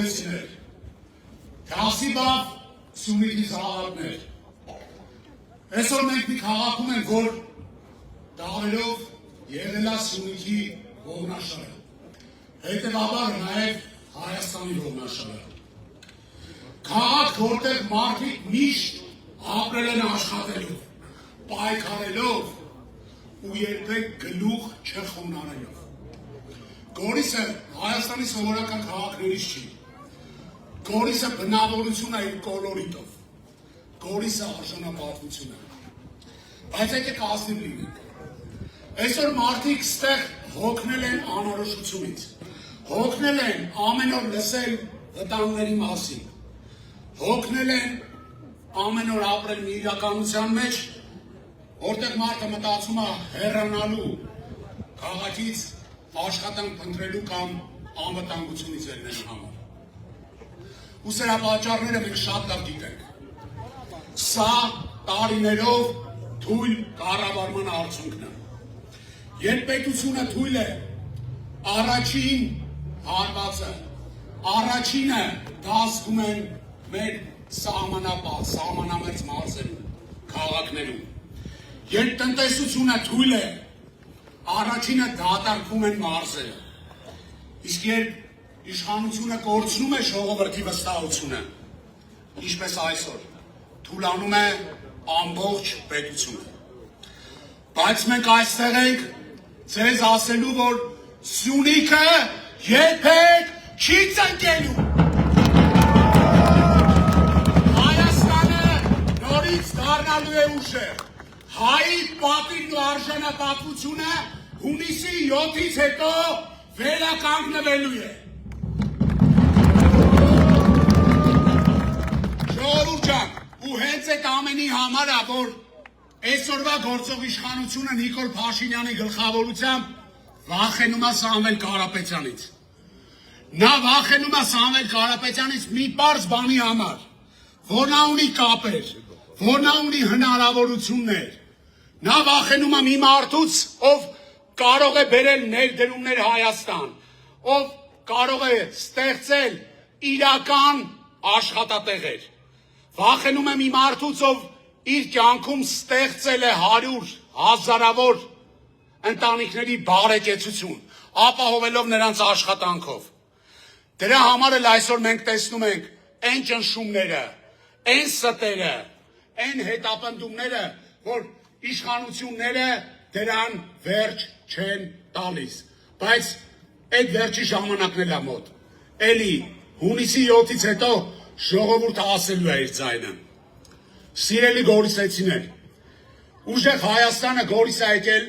Գոհեցիներ, Թասիբավ Սյունիքի զավակներ, այսօր մենք մի քաղաքում ենք, որ դարերով եղել է Սյունիքի ողնաշարը, հետևաբար նաև Հայաստանի ողնաշարը, քաղաք, որտեղ մարդիկ միշտ ապրել են աշխատելով, պայքարելով ու երբեք գլուխ չխոնարհելով։ Գորիսը Հայաստանի սովորական քաղաքներից չի։ Գորիսը բնավորություն է իր կոլորիտով։ Գորիսը արժանապատվություն է։ Բայց եկեք ազնիվ լինենք։ Այսօր մարդիկ ստեղ հոգնել են անորոշությունից։ Հոգնել են ամեն օր լսել վտանգների մասին։ Հոգնել են ամեն օր ապրել մի իրականության մեջ, որտեղ մարդը մտածում է հեռանալու քաղաքից, աշխատանք փնտրելու կամ անվտանգությունից ելնելու համար։ Ու սրա պատճառները մենք շատ լավ գիտենք։ Սա տարիներով թույլ կառավարման արդյունքն է։ Երբ պետությունը թույլ է, առաջին հարվածը, առաջինը դա զգում են մեր սահմանապահ, սահմանամերձ մարզերում, քաղաքներում։ Երբ տնտեսությունը թույլ է, առաջինը դատարկվում են մարզերը։ Իսկ երբ իշխանությունը կորցնում է ժողովրդի վստահությունը, ինչպես այսօր, թուլանում է ամբողջ պետությունը։ Բայց մենք այստեղ ենք ձեզ ասելու, որ Սյունիքը երբեք չի ծնկելու։ Հայաստանը նորից դառնալու է ուժեղ։ Հայի պատիվն ու արժանապատվությունը հունիսի 7-ից հետո վերականգնվելու է։ Ժողովուրդ ջան, ու հենց այդ ամենի համար է, որ այսօրվա գործող իշխանությունը Նիկոլ Փաշինյանի գլխավորությամբ վախենում է Սամվել Կարապետյանից։ Նա վախենում է Սամվել Կարապետյանից մի պարզ բանի համար, որ նա ունի կապեր, որ նա ունի հնարավորություններ։ Նա վախենում է մի մարդուց, ով կարող է բերել ներդրումներ Հայաստան, ով կարող է ստեղծել իրական աշխատատեղեր։ Վախենում է մի մարդուց, ով իր կյանքում ստեղծել է 100 հազարավոր ընտանիքների բարեկեցություն, ապահովելով նրանց աշխատանքով։ Դրա համար էլ այսօր մենք տեսնում ենք այն ճնշումները, այն ստերը, այն հետապնդումները, որ իշխանությունները դրան վերջ չեն տալիս, բայց այդ վերջի ժամանակն էլ է մոտ։ Էլի հունիսի 7-ից հետո ժողովուրդը ասելու է իր ձայնը։ Սիրելի գորիսեցիներ, ուժեղ Հայաստանը Գորիս է եկել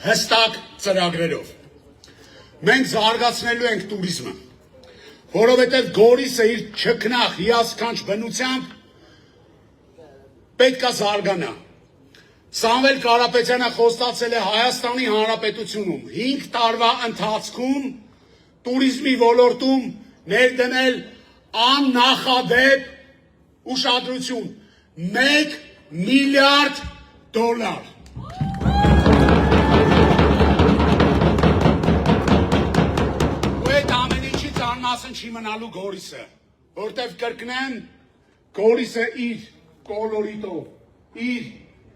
հստակ ծրագրերով։ Մենք զարգացնելու ենք տուրիզմը, որովհետև Գորիսը իր չքնաղ հիասքանչ բնությամբ պետք է զարգանա։ Սամվել Կարապետյանը խոստացել է Հայաստանի Հանրապետությունում 5 տարվա ընթացքում տուրիզմի ոլորտում ներդնել աննախադեպ ուշադրություն $1 միլիարդ։ Ու այդ ամենիչից անմասն չի մնալու Գորիսը, որտև կրկնեմ, Գորիսը իր կոլորիտով, իր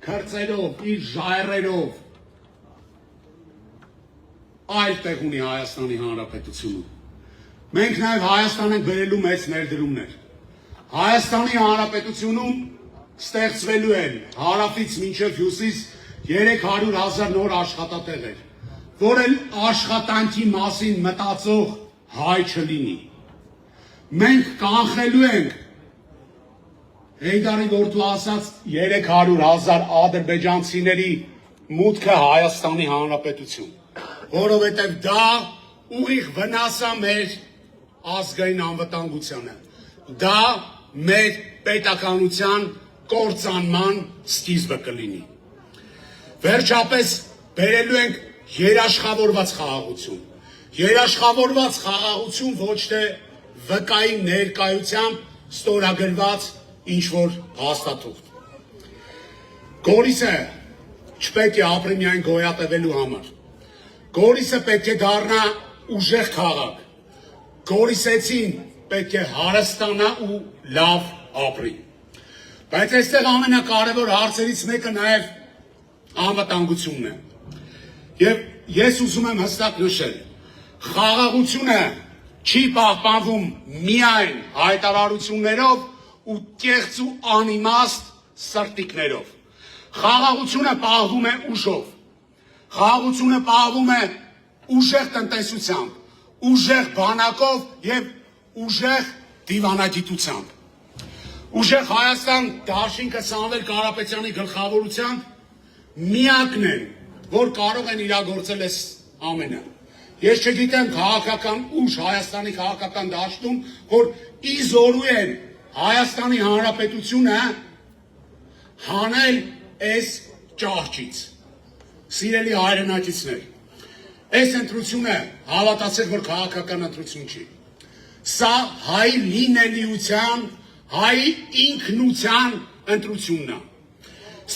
քրծերով, իր ժայռերով այլ տեղ ունի Հայաստանի Հանրապետությունում։ Մենք նաև Հայաստան ենք բերելու մեծ ներդրումներ։ Հայաստանի Հանրապետությունում ստեղծվելու են հարավից մինչև հյուսիս 300,000 նոր աշխատատեղեր, որ էլ աշխատանքի մասին մտածող հայ չլինի։ Մենք կանխելու ենք Հեյդարի որդու ասած 300,000 ադրբեջանցիների մուտքը Հայաստանի Հանրապետություն, որովհետև դա ուղիղ վնաս է մեր ազգային անվտանգությանը, դա մեր պետականության կործանման սկիզբը կլինի։ Վերջապես բերելու ենք երաշխավորված խաղաղություն։ Երաշխավորված խաղաղություն ոչ թե վկայի ներկայությամբ ստորագրված ինչ-որ հաստատող։ Գորիսը չպետք է ապրի միայն գոյատևելու համար։ Գորիսը պետք է դառնա ուժեղ քաղաք։ Գորիսեցին պետք է հարստանա ու լավ ապրի։ Բայց այստեղ ամենակարևոր հարցերից մեկը նաև անվտանգությունն է։ Եվ ես ուզում եմ հստակ նշել, խաղաղությունը չի պահպանվում միայն հայտարարություններով ու կեղծ ու անիմաստ սրտիկներով։ Խաղաղությունը պահվում է ուժով։ Խաղաղությունը պահվում է ուժեղ տնտեսությամբ, ուժեղ բանակով եւ ուժեղ դիվանագիտությամբ։ Ուժեղ Հայաստան դաշինքը Սամվել Կարապետյանի գլխավորությամբ միակն են, որ կարող են իրագործել այս ամենը։ Ես չգիտեմ քաղաքական ուժ Հայաստանի քաղաքական դաշտում, որ ի զորու են Հայաստանի Հանրապետությունը հանել այս ճահճից։ Սիրելի հայրենակիցներ, այս ընտրությունը հավատացեք, որ քաղաքական ընտրություն չի։ Սա հայ լինելիության, հայ ինքնության ընտրությունն է։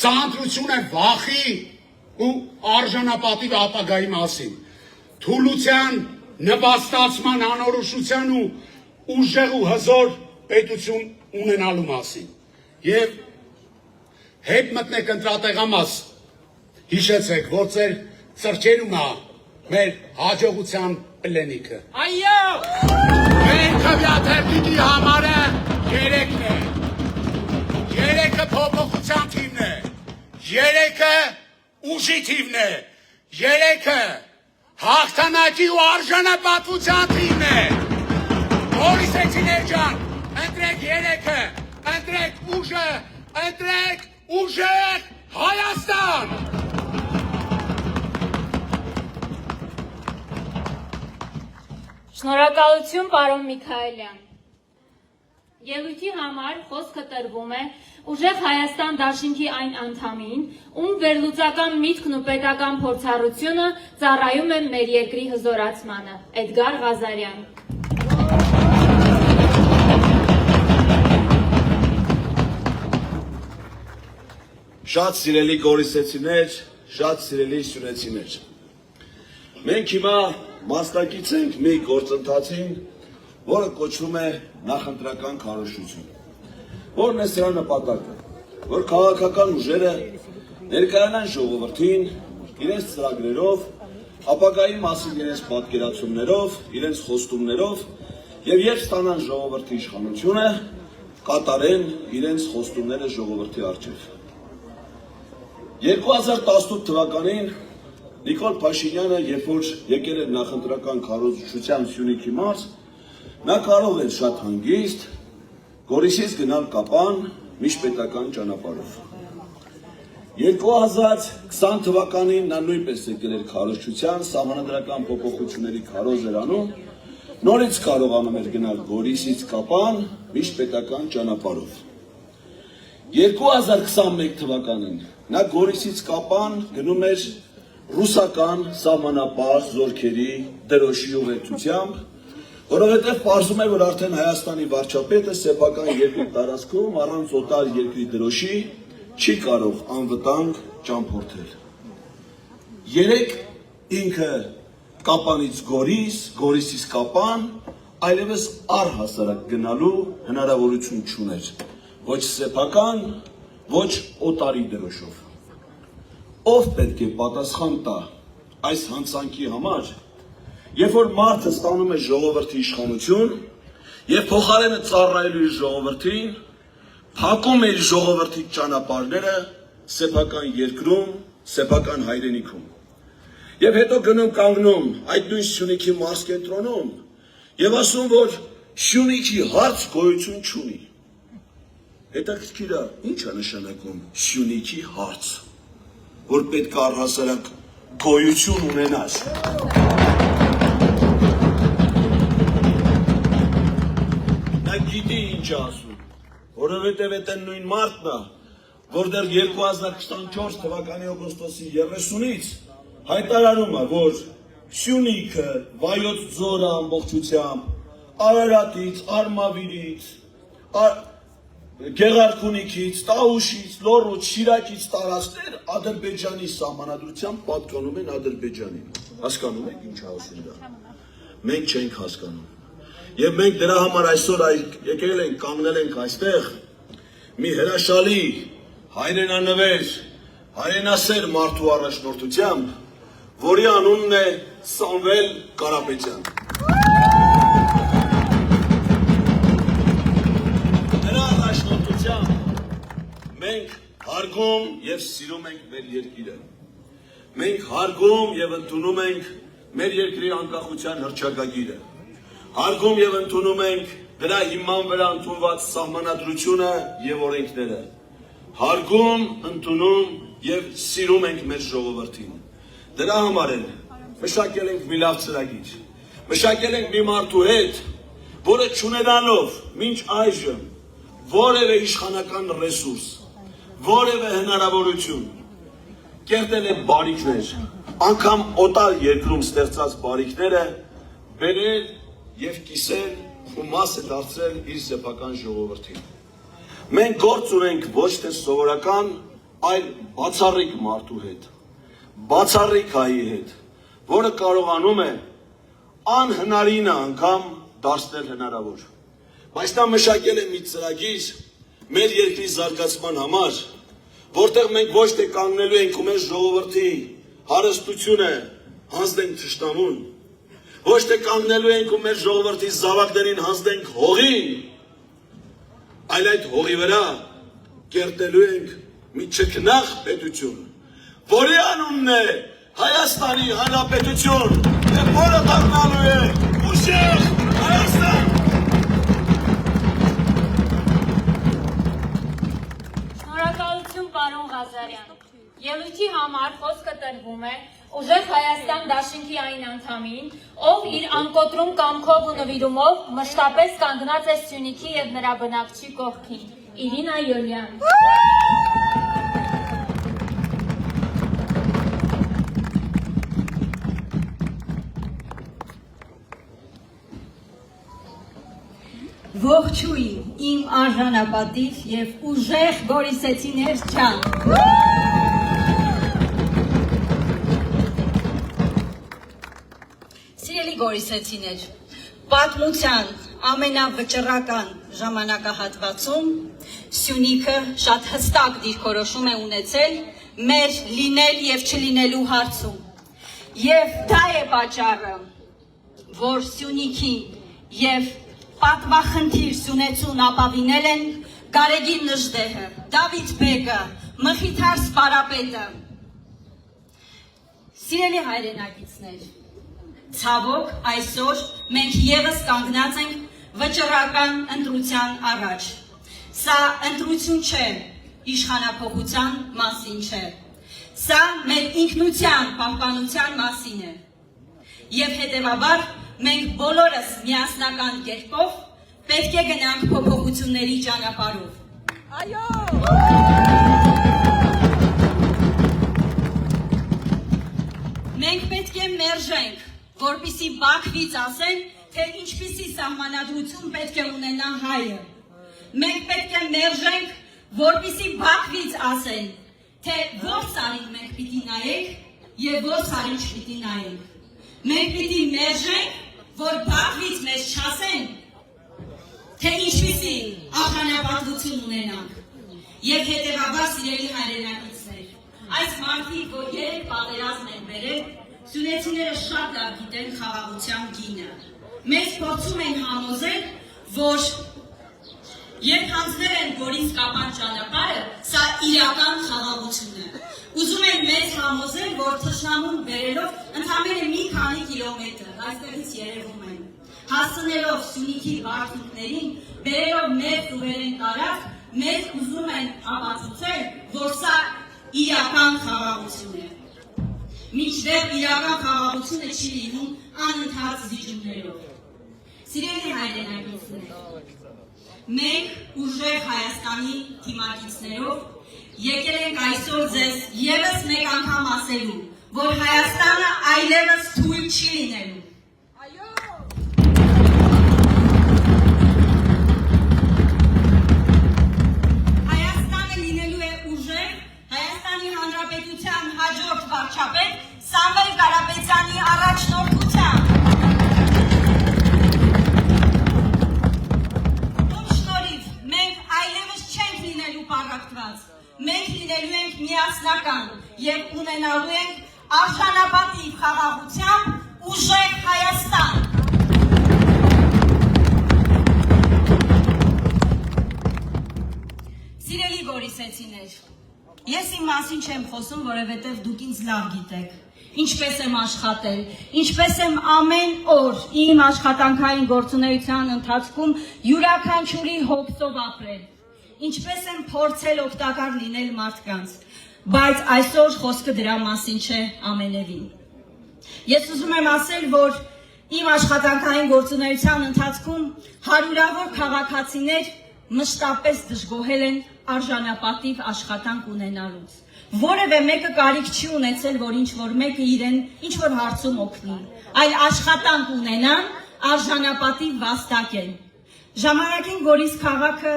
Սա ընտրություն է վախի ու արժանապատիվ ապագայի մասին, թուլության, նպաստացման անորոշության ու ուժեղ ու հզոր պետություն ունենալու մասին։ Եվ հետ մտնեք ընտրատեղամաս, հիշեցեք, որ ձեր ծրճերում է մեր հաջողության պլենիկը։ Այո! Մեր քվյաթերթիկի համարը երեքն է։ Երեքը փոփոխության թիվն է։ Երեքը ուժի թիվն է։ Երեքը հաղթանակի ու արժանապատվության թիվն է։ Գորիսեցիներ ջան, ընտրեք երեքը, ընտրեք ուժը, ընտրեք ուժեղ Հայաստան։ Շնորհակալություն, պարոն Միքայելյան։ Ելույթի համար խոսքը տրվում է ուժեղ Հայաստան դաշինքի այն անդամին, ում վերլուծական միտքն ու պետական փորձառությունը ծառայում է մեր երկրի հզորացմանը։ Էդգար Ղազարյան։ Շատ սիրելի գորիսեցիներ, շատ սիրելի սյունեցիներ։ Մենք հիմա մասնակից ենք մի գործընթացին, որը կոչվում է նախընտրական քարոզություն, որն է սրա նպատակը, որ քաղաքական ուժերը ներկայանան ժողովրդին իրենց ծրագրերով, ապագայի մասին իրենց պատկերացումներով, իրենց խոստումներով եւ երբ ստանան ժողովրդի իշխանությունը, կատարեն իրենց խոստումները ժողովրդի առջև։ 2018 թվականին Նիկոլ Փաշինյանը, երբ որ եկել էր նախընտրական քարոզչության Սյունիքի մարզ, նա կարող էր շատ հանգիստ Գորիսից գնալ Կապան միջպետական ճանապարհով։ 2020 թվականին նա նույնպես եկել էր քարոզչության, սահմանադրական փոփոխությունների քարոզ էր անում, նորից կարողանում էր գնալ Գորիսից Կապան միջպետական ճանապարհով։ 2021 թվականին նա Գորիսից Կապան գնում էր ռուսական սահմանապահ զորքերի դրոշի ուղեկցությամբ, որովհետև պարզում է, որ արդեն Հայաստանի վարչապետը սեփական երկրի տարածքում առանց օտար երկրի դրոշի չի կարող անվտանգ ճամփորդել։ Երեք ինքը Կապանից Գորիս, Գորիսից Կապան այլևս առհասարակ գնալու հնարավորություն չուներ, ոչ սեփական, ոչ օտարի դրոշով։ Ով պետք է պատասխան տա այս հանցանքի համար, երբ որ մարդը ստանում է ժողովրդի իշխանություն եւ փոխարենը ծառայելու իր ժողովրդին, փակում է իր ժողովրդի ճանապարհները սեփական երկրում, սեփական հայրենիքում։ Եվ հետո գնում կանգնում այդ նույն Սյունիքի մարզ կենտրոնում եւ ասում, որ Սյունիքի հարց գոյություն չունի։ Հետաքրքիր է, ի՞նչ է նշանակում Սյունիքի հարց, որ պետք է առհասարակ գոյություն ունենար։ Նա գիտի ինչ է ասում, որովհետև այդ նույն մարդն է, որ դեռ 2024 թվականի օգոստոսի 30-ից հայտարարում է, որ Սյունիքը, Վայոց ձորը ամբողջությամբ, Արարատից, Արմավիրից, Գեղարքունիքից, Տաուշից, Լոռուց, Շիրակից տարածքներ Ադրբեջանի սահմանադրությամբ պատկանում են Ադրբեջանին։ Հասկանում եք ինչ ասում դա։ Մենք չենք հասկանում։ Եվ մենք դրա համար այսօր եկել ենք, կանգնել ենք այստեղ մի հրաշալի հայրենանվեր, հայրենասեր մարդու առաջնորդությամբ, որի անունն է Սամվել Կարապետյան։ Նրա առաջնորդությամբ մենք հարգում եւ սիրում ենք մեր երկիրը։ Մենք հարգում եւ ընդունում ենք մեր երկրի անկախության հռչակագիրը։ Հարգում եւ ընդունում ենք դրա հիման վրա ընդունված սահմանադրությունը եւ օրենքները։ Հարգում, ընդունում եւ սիրում ենք մեր ժողովրդին։ Դրա համար էլ մշակել ենք մի լավ ծրագիր։ Մշակել ենք մի մարդու հետ, որը չունենալով մինչ այժմ որևէ իշխանական ռեսուրս, որևէ հնարավորություն կերտել է բարիքներ, անգամ օտար երկրում ստեղծած բարիքները բերել եւ կիսել ու մաս է դարձրել իր սեփական ժողովրդին։ Մենք գործ ունենք ոչ թե սովորական, այլ բացառիկ մարդու հետ, բացառիկ հայի հետ, որը կարողանում է անհնարինը անգամ դարձնել հնարավոր։ Բայց նա մշակել է մի ծրագիր մեր երկրի զարգացման համար, որտեղ մենք ոչ թե կանգնելու ենք ու մեր ժողովրդի հարստությունը հանձնենք թշնամուն, ոչ թե կանգնելու ենք ու մեր ժողովրդի զավակներին հանձնենք հողին, այլ այդ հողի վրա կերտելու ենք մի չքնաղ պետություն, որի անունն է Հայաստանի Հանրապետություն, եւ որը դառնալու է ուժեղ Հայաստան։ Շնորհակալություն պարոն Ղազարյան։ Ելույթի համար խոսքը տրվում է Ուժեղ Հայաստան դաշինքի այն անդամին, ով իր անկոտրում կամքով ու նվիրումով մշտապես կանգնած է Սյունիքի եւ նրա բնակչի կողքին։ Իրինա Յոլյան։ Ողջույն իմ արժանապատիվ եւ ուժեղ գորիսեցիներ ջան։ Սիրելի գորիսեցիներ, պատմության ամենավճռական ժամանակահատվածում Սյունիքը շատ հստակ դիրքորոշում է ունեցել մեր լինել եւ չլինելու հարցում։ Եվ դա է պատճառը, որ Սյունիքին եւ պատվախնդիր Սյունեցուն ապավինել են Գարեգին Նժդեհը, Դավիթ Բեգը, Մխիթար Սպարապետը։ Սիրելի հայրենակիցներ, ցավոք այսօր մենք եւս կանգնած ենք վճռական ընտրության առաջ։ Սա ընտրություն չէ, իշխանափոխության մասին չէ։ Սա մեր ինքնության պահպանության մասին է։ Եվ հետևաբար մենք բոլորս միասնական կերպով պետք է գնանք փոփոխությունների ճանապարհով։ Այո։ Մենք պետք է մերժենք, որպեսզի Բաքվից ասեն, թե ինչպիսի սահմանադրություն պետք է ունենա հայը։ Մենք պետք է մերժենք, որպեսզի Բաքվից ասեն, թե որ սարին մենք պիտի նայենք եւ որ սարին չպիտի նայենք։ Մենք պիտի մերժենք, որ Բաքվից մեզ չասեն, թե ինչպիսի ախանապատվություն ունենանք։ Եվ հետևաբար սիրելի հայրենակիցներ, այս մարդիկ, որ 3 պատերազմ են բերել, սյունեցիները շատ լավ գիտեն խաղաղության գինը։ Մեզ փորձում են համոզել, որ երբ հանձնել են Գորիս կապան ճանապարհը, սա իրական խաղաղություն է։ Ուզում են մեզ համոզել, որ թշնամուն բերելով ընդամենը մի քանի կիլոմետր այստեղից երևում են, հասցնելով Սյունիքի վարդուկներին, բերելով մեր սուվերեն տարածք, մեզ ուզում են ապացուցել, որ սա իրական խաղաղություն է։ Մինչդեռ իրական խաղաղությունը չի լինում անընդհատ զիջումներով։ Սիրելի հայրենակիցներ, մենք ուժեղ Հայաստանի թիմակիցներով եկել ենք այսօր ձեզ ևս մեկ անգամ ասելու, որ Հայաստանը այլևս թույլ չի լինելու։ Հայաստանը լինելու է ուժեղ Հայաստանի Հանրապետության հաջորդ վարչապետ Սամվել Կարապետյանի առաջնորդությամբ։ լինելու ենք միասնական եւ ունենալու ենք արժանապատիվ խաղաղությամբ ուժեղ Հայաստան։ Սիրելի գորիսեցիներ, ես իմ մասին չեմ խոսում, որովհետև դուք ինձ լավ գիտեք, ինչպես եմ աշխատել, ինչպես եմ ամեն օր իմ աշխատանքային գործունեության ընթացքում յուրաքանչյուրի հոգսով ապրել, ինչպես եմ փորձել օգտակար լինել մարդկանց, բայց այսօր խոսքը դրա մասին չէ ամենևին։ Ես ուզում եմ ասել, որ իմ աշխատանքային գործունեության ընթացքում հարյուրավոր քաղաքացիներ մշտապես դժգոհել են արժանապատիվ աշխատանք ունենալուց։ Որևէ մեկը կարիք չի ունեցել, որ ինչ-որ մեկը իրեն ինչ-որ հարցում օգնի, այլ աշխատանք ունենան, արժանապատիվ վաստակեն։ Ժամանակին Գորիս քաղաքը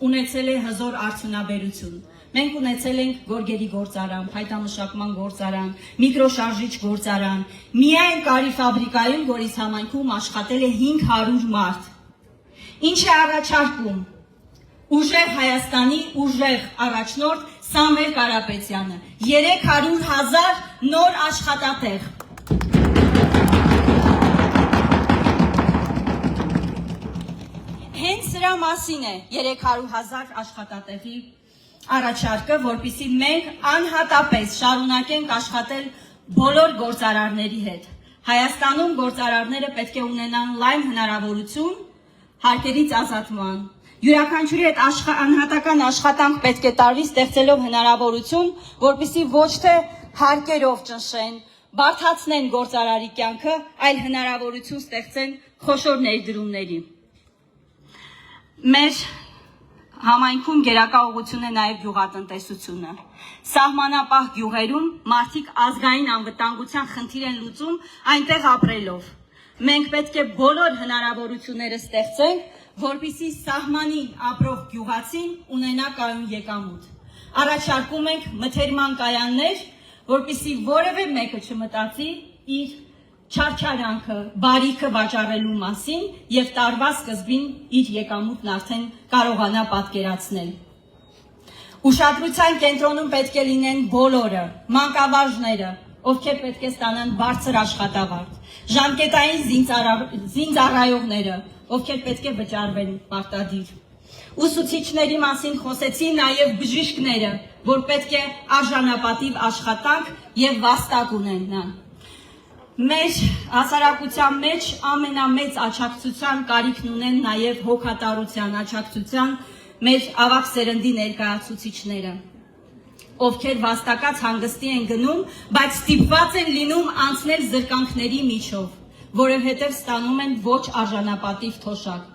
ունեցել է հզոր արդյունաբերություն։ Մենք ունեցել ենք գորգերի գործարան, փայտամշակման գործարան, միկրոշարժիչ գործարան։ Միայն կարի ֆաբրիկայում Գորիս համայնքում աշխատել է 500 մարդ։ Ինչ է առաջարկում ուժեղ Հայաստանի ուժեղ առաջնորդ Սամվել Կարապետյանը, 300,000 նոր աշխատատեղ։ Հենց սրա մասին է 300,000 աշխատատեղի առաջարկը, որպեսզի մենք անհատապես շարունակենք աշխատել բոլոր գործարարների հետ։ Հայաստանում գործարարները պետք է ունենան լայն հնարավորություն հարկերից ազատման։ Յուրաքանչյուրի հետ անհատական աշխատանք պետք է տարվի, ստեղծելով հնարավորություն, որպեսզի ոչ թե հարկերով ճնշեն, բարդացնեն գործարարի կյանքը, այլ հնարավորություն ստեղծեն խոշոր ներդրումների։ Մեր համայնքում գերակա ուղղություն է նաև գյուղատնտեսությունը։ Սահմանապահ գյուղերում մարդիկ ազգային անվտանգության խնդիր են լուծում այնտեղ ապրելով։ Մենք պետք է բոլոր հնարավորությունները ստեղծենք, որպեսզի սահմանին ապրող գյուղացին ունենա կայուն եկամուտ։ Առաջարկում ենք մթերման կայաններ, որպեսզի որևէ մեկը չմտածի իր չարչարանքը, բարիքը վաճառելու մասին եւ տարվա սկզբին իր եկամուտն արդեն կարողանա պատկերացնել։ Ուշադրության կենտրոնում պետք է լինեն բոլորը, մանկավարժները, ովքեր պետք է ստանան բարձր աշխատավարձ, ժամկետային զինծառայողները, ովքեր պետք է վճարվեն պարտադիր։ Ուսուցիչների մասին խոսեցի նաև բժիշկները, որ պետք է արժանապատիվ աշխատանք եւ վաստակ ունենան։ Մեր հասարակության մեջ ամենամեծ աջակցության կարիքն ունեն նաև հոգատարության աջակցության մեր ավագ սերնդի ներկայացուցիչները, ովքեր վաստակած հանգստի են գնում, բայց ստիպված են լինում անցնել զրկանքների միջով, որովհետև ստանում են ոչ արժանապատիվ թոշակ։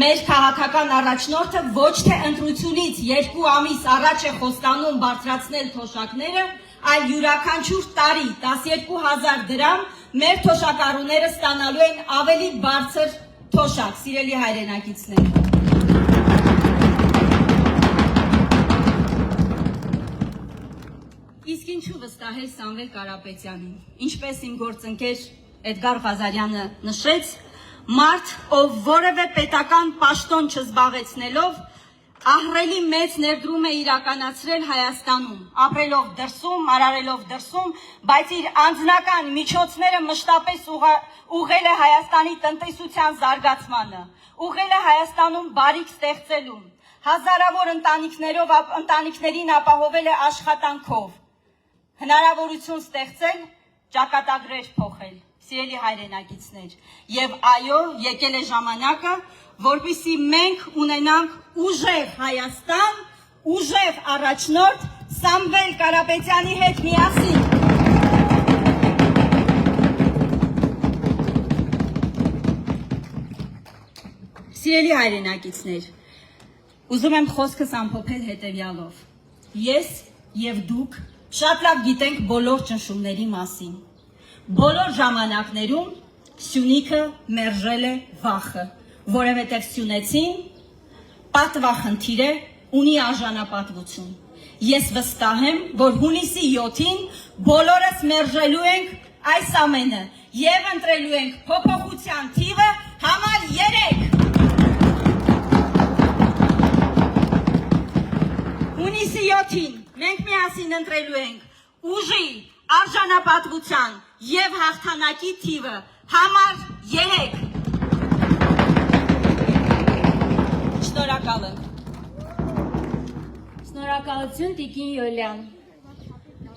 Մեր քաղաքական առաջնորդը ոչ թե ընտրությունից 2 ամիս առաջ է խոստանում բարձրացնել թոշակները, այլ յուրաքանչյուր տարի 12,000 դրամ մեր թոշակառուները ստանալու են ավելի բարձր թոշակ, սիրելի հայրենակիցներ։ Իսկ ինչու վստահել Սամվել Կարապետյանին, ինչպես իմ գործընկեր Էդգար Ղազարյանը նշեց, մարդ, ով որևէ պետական պաշտոն չզբաղեցնելով, ահռելի մեծ ներդրում է իրականացրել Հայաստանում, ապրելով դրսում, արարելով դրսում, բայց իր անձնական միջոցները մշտապես ուղղել է Հայաստանի տնտեսության զարգացմանը, ուղղել է Հայաստանում բարիք ստեղծելուն, հազարավոր ընտանիքներին ապահովել է աշխատանքով, հնարավորություն ստեղծել, ճակատագրեր փոխել, սիրելի հայրենակիցներ, եւ այո, եկել է ժամանակը, որպեսզի մենք ունենանք ուժեղ Հայաստան, ուժեղ առաջնորդ Սամվել Կարապետյանի հետ միասին։ Սիրելի հայրենակիցներ, ուզում եմ խոսքս ամփոփել հետևյալով. ես եւ դուք շատ լավ գիտենք բոլոր ճնշումների մասին։ Բոլոր ժամանակներում Սյունիքը մերժել է վախը, որովհետև սյունեցին պատվախնդիր է, ունի արժանապատվություն։ Ես վստահ եմ, որ հունիսի 7-ին բոլորս մերժելու ենք այս ամենը եւ ընտրելու ենք փոփոխության թիվը համար 3։ Հունիսի 7 5-ին մենք միասին ընտրելու ենք ուժի, արժանապատվության եւ հաղթանակի թիվը համար 3։ Շնորհակալ եմ։ Շնորհակալություն Տիկին Յոլյան։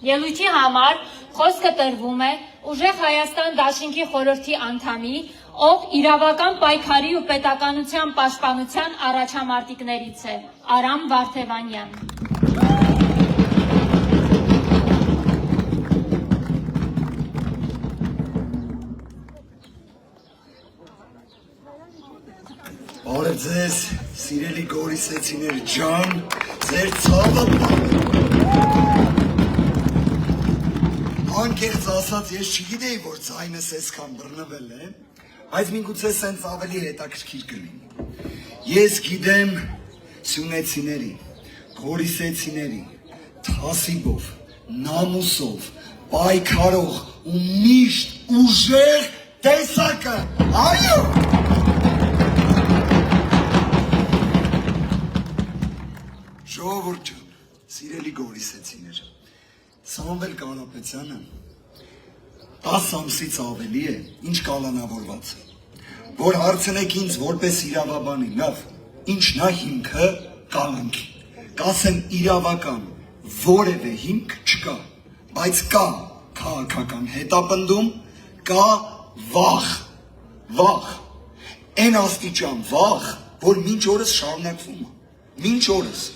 Ելույթի համար խոսքը տրվում է Ուժեղ Հայաստան Դաշինքի խորհրդի անդամի, ով իրավական պայքարի ու պետականության պաշտպանության առաջամարտիկներից է, Արամ Վարդևանյան։ Բարև ձեզ, սիրելի գորիսեցիներ ջան, ձեր ցավը անկեղծ ասած ես չգիտեի, որ ձայնս այսքան բռնվել է, բայց միգուցե սենց ավելի հետաքրքիր կլինի։ Ես գիտեմ սյունեցիների, գորիսեցիների, թասիբով, նամուսով, պայքարող ու միշտ ուժեղ տեսակը, այո։ Ժողովուրդ ջան, սիրելի գորիսեցիներ, Սամվել Կարապետյանը 10 ամսից ավելի է, ինչ կալանավորված է, որ հարցնեք ինձ որպես իրավաբանի, լավ, ինչն է հիմքը կալանքի, կասեմ իրավական, որևէ հիմք չկա, բայց կա քաղաքական հետապնդում, կա վախ, այն աստիճան վախ, որ մինչ օրս շարունակվում է, մինչ օրս,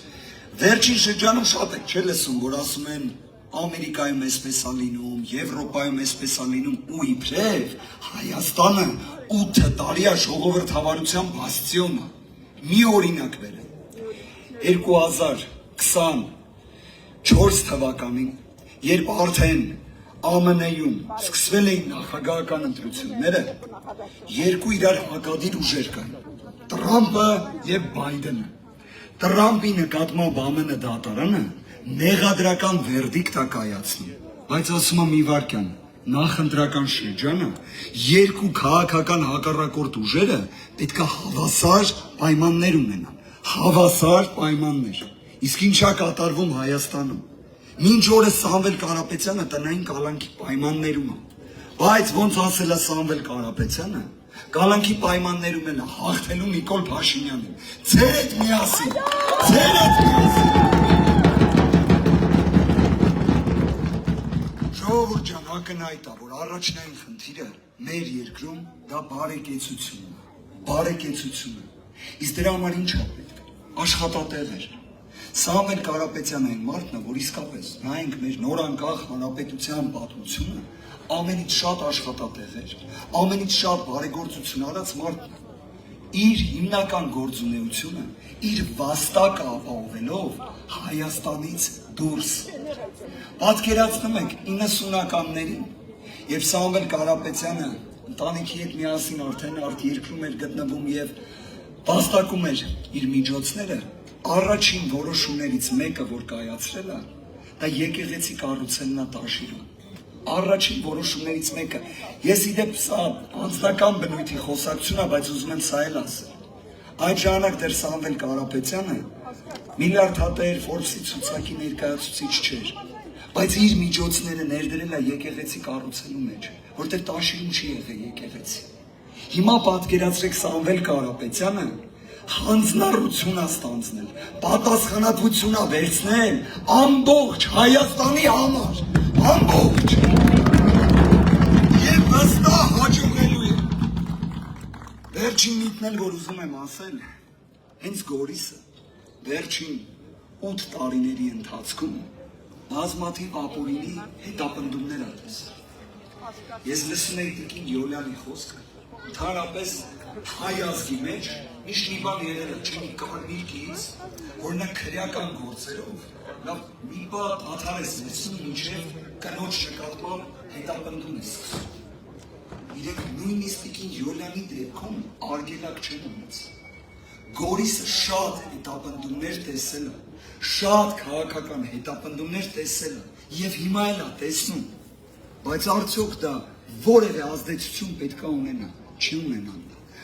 վերջին շրջանում շատ եք չէ լսում, որ ասում են Ամերիկայում էսպես է լինում, Եվրոպայում էսպես է լինում ու իբրև Հայաստանը 8 տարի է ժողովրդավարության բաստիոնը։ Մի օրինակ բերեմ։ 2024 թվականին, երբ արդեն ԱՄՆ-ում սկսվել էին նախագահական ընտրությունները, երկու իրար հակադիր ուժեր կային՝ Տրամպը եւ Բայդենը։ Տրամպի նկատմամբ ԱՄՆ դատարանը մեղադրական վերդիկտ է կայացնում, բայց ասում եմ մի վարքյան, նախընտրական շրջանը երկու քաղաքական հակառակորդ ուժերը պետք է հավասար պայմաններ ունենան, հավասար պայմաններ։ Իսկ ինչա կատարվում Հայաստանում։ Մինչ օրս Սամվել Կարապետյանը տնային կալանքի պայմաններում է, բայց ոնց ասել է Սամվել Կարապետյանը, կալանքի պայմաններում են հաղթելու Նիկոլ Փաշինյանին։ Ձեր հետ միասին, ձեր հետ միասին։ Ժողովուրդ ջան, ակնհայտ է, որ առաջնային խնդիրը մեր երկրում դա բարեկեցությունն է։ Իսկ դրա համար ինչ է պետք։ Աշխատատեղեր։ Սամվել Կարապետյանը այն մարդն է, որ իսկապես նայենք մեր նորանկախ հանրապետության պատմությունը, ամենից շատ աշխատատեղեր, ամենից շատ բարեգործություն արած մարդն է։ Իր հիմնական գործունեությունը, իր վաստակը ապահովելով Հայաստանից դուրս։ Պատկերացնում եք 90-ականներին, երբ Սամվել Կարապետյանը ընտանիքի հետ միասին արդեն արտերկրում էր գտնվում եւ վաստակում էր իր միջոցները, առաջին որոշումներից մեկը, որ կայացրել է, դա եկեղեցի կառուցելն է Տաշիրում։ Առաջին որոշումներից մեկը, ես իդեպ սա անձնական բնույթի խոսակցություն է, բայց ուզում եմ սա էլ ասել։ Այդ ժամանակ դեռ Սամվել Կարապետյանը միլիարդատեր Ֆորբսի ցուցակի ներկայացուցիչ չէր, բայց իր միջոցները ներդրել է եկեղեցի կառուցելու մեջ, որտեղ Տաշիրում չի եղել եկեղեցի։ Հիմա պատկերացրեք Սամվել Կարապետյանը հանձնառություն է ստանձնել, պատասխանատվություն է վերցնել ամբողջ Հայաստանի համար, ամբողջ։ Եվ վստահ հաջողելու է։ Վերջին միտն էլ, որ ուզում եմ ասել, հենց Գորիսը վերջին 8 տարիների ընթացքում բազմաթիվ ապօրինի հետապնդումներ ա տեսել։ Ես լսում էի Տիկին Յոլյանի խոսքը, ընդհանրապես հայ ազգի մեջ միշտ մի բան եղել է, չէ՞ մի կարմիր գիծ, որ նա քրեական գործերով լավ մի բան աթարես լսում մինչև կնոջ նկատմամբ հետապնդում է սկսում։ Իրենք նույնիսկ Տիկին Յոլյանի դեպքում արգելակ չեն ունեցել։ Գորիսը շատ հետապնդումներ տեսել է, շատ քաղաքական հետապնդումներ տեսել է եւ հիմա էլ է տեսնում, բայց արդյոք դա որևէ ազդեցություն պետք է ունենա, չի ունենան,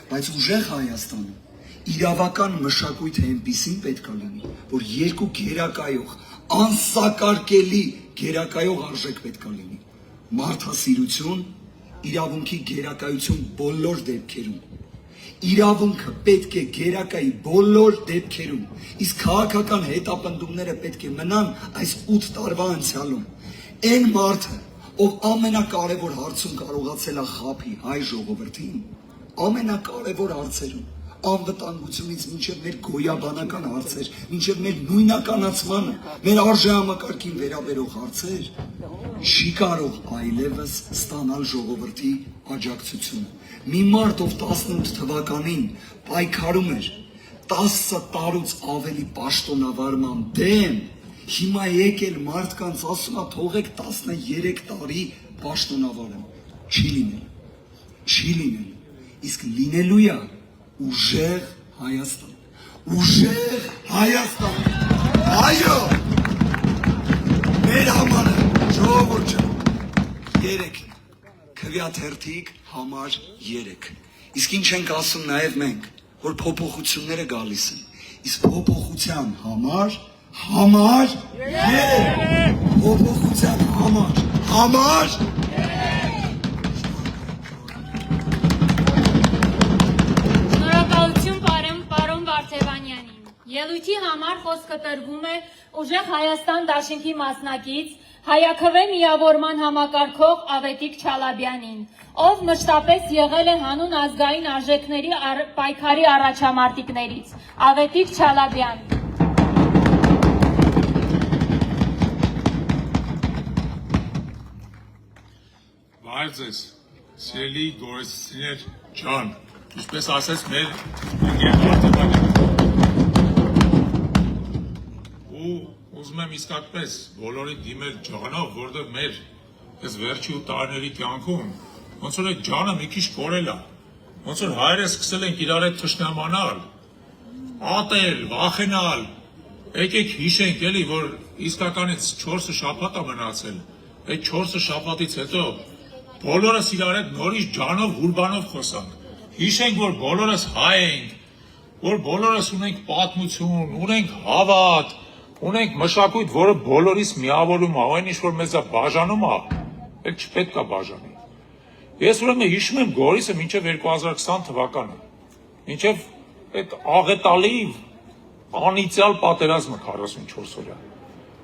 բայց ուժեղ Հայաստանում իրավական մշակույթը այնպիսին պետք է լինի, որ երկու գերակայող անսակարկելի գերակայող արժեք պետք է լինի։ Մարդասիրություն, իրավունքի գերակայություն բոլոր դեպքերում։ Իրավունքը պետք է գերակայի բոլոր դեպքերում, իսկ քաղաքական հետապնդումները պետք է մնան այս 8 տարվա անցյալում։ Այն մարդը, ով ամենակարևոր հարցում կարողացել է խաբի հայ ժողովրդին, ամենակարևոր հարցերում, անվտանգությունից մինչև մեր գոյաբանական հարցեր, մինչև մեր նույնականացմանը, մեր արժեհամակարգին վերաբերող հարցեր, չի կարող այլևս ստանալ ժողովրդի աջակցությունը։ Մի մարդ, ով 18 թվականին պայքարում էր 10 տարուց ավելի պաշտոնավարման դեմ, հիմա եկել մարդկանց ասում է թողեք 13 տարի պաշտոնավարեմ։ Չի լինել, իսկ լինելու է ուժեղ Հայաստան, այո, մեր համարը, ժողովուրդ, 3, քվյաթերթիկ համար 3, իսկ ինչ ենք ասում նաև մենք, որ փոփոխությունները գալիս են, իսկ փոփոխության համար 3, փոփոխության համար Պարոն Վարդևանյանին, ելույթի համար խոսքը տրվում է ուժեղ Հայաստան դաշինքի մասնակից Հայաքվե միավորման համակարգող Ավետիք Չալաբյանին, ով մշտապես եղել է հանուն ազգային արժեքների պայքարի առաջամարտիկներից։ Ավետիք Չալաբյան։ Բարև ձեզ, սիրելի գորեստներ ջան, ինչպես ասեց մեր ու ուզում եմ իսկապես բոլորի դիմել ջանով, որտեղ մեր այս վերջի ու տարիների կյանքում ոնց որ այդ ջանը մի քիչ կորել է, ոնց որ հայրը սկսել ենք իրար հետ թշնամանալ, ատել, վախենալ, եկեք հիշենք էլի, որ իսկականից 4 շաբաթ է մնացել, այդ 4 շաբաթից հետո բոլորս իրար հետ նորից ջանով, հուրբանով խոսանք, հիշենք, որ բոլորս հայ ենք, որ բոլորս ունենք պատմություն, ունենք հավատ, ունենք մշակույթ, որը բոլորիս միավորում է, այն ինչ որ մեզ է բաժանում է, էլ չպետք է բաժանի։ Ես ուրեմն հիշում եմ Գորիսը մինչև 2020 թվականը, մինչև այդ աղետալի անիծյալ պատերազմը 44 օրյա։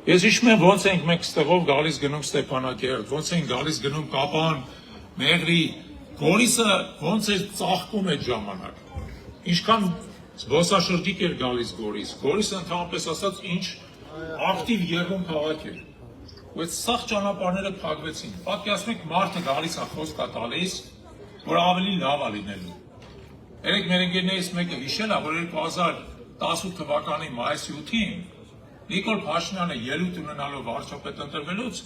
Ես հիշում եմ ոնց ենք մենք ստեղով գալիս գնում Ստեփանակերտ, ոնց ենք գալիս գնում Կապան, Մեղրի, Գորիսը ոնց էր ծաղկում այդ ժամանակ, ինչքան զբոսաշրջիկ էր գալիս Գորիս, Գորիսը ընդհանրապես ասած ինչ ակտիվ եղում քաղաք էր, ու այդ սաղ ճանապարհները փակվեցին, պատկերացնեք մարդը գալիս է խոսք է տալիս, որ ավելի լավ է լինելու, երեք մեր ընկերներից մեկը հիշել է, որ 2018 թվականի մայիսի 8-ին Նիկոլ Փաշինյանը ելույթ ունենալով վարչապետ ընտրվելուց